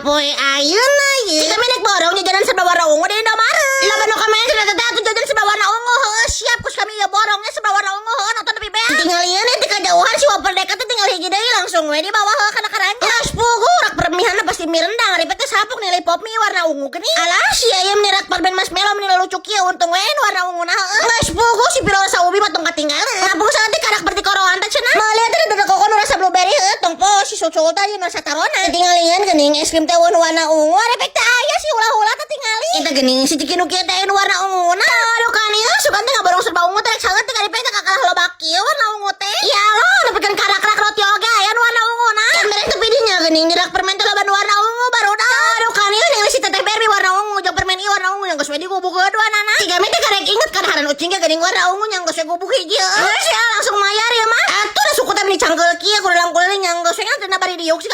poe ayeuna ieu. Jika minik borong jajanan serba warna ungu di Indomaret. Laban nu kamana cenah teh atuh jajan serba warna ungu heuh. Siap kus kami ya borongnya serba warna ungu heuh nonton tapi beak. Tinggal ieu nih ti kajauhan si Waper Dekat teh tinggal hiji deui langsung we di bawah heuh kana karanja. Geus pugu rak permihanna pasti mie rendang ribet teh sapuk nilai pop mie warna ungu geuning. Alah si aya menirak perben marshmallow meni lucu kieu untung we warna ungu na heuh. Geus pugu si Pilor saubi mah tong katinggalan. Ngapung saeutik karak berti koroan teh cenah. Malihat teh dada kokon rasa blueberry heuh tong po si susul teh nu rasa tarona. Tinggal ieu geuning es krim teh warna ungu Ribet teh aya si ulah-ulah teh tingali. Eta geuning si ciki nu kieu teh warna ungu na. Aduh kan ieu sugan teh ngaborong serba ungu teh sanget teh dipek teh kakalah loba kieu warna ungu teh. Ya lo nepikeun karak-karak roti oge aya nu warna ungu na. Can merek teh pidinya geuning nirak permen teh loba warna ungu baru dah. Aduh kan ieu nih si teteh Barbie warna ungu jeung permen ieu warna ungu yang geus we digubuk keduanana. Siga mah teh karek inget kan haran ucing ge geuning warna ungu yang geus we gubuk hiji. Geus ya langsung mayar ya mah. Atuh da suku teh beli cangkeul kieu ku dalam kuliling yang geus we ngantri bari diuk si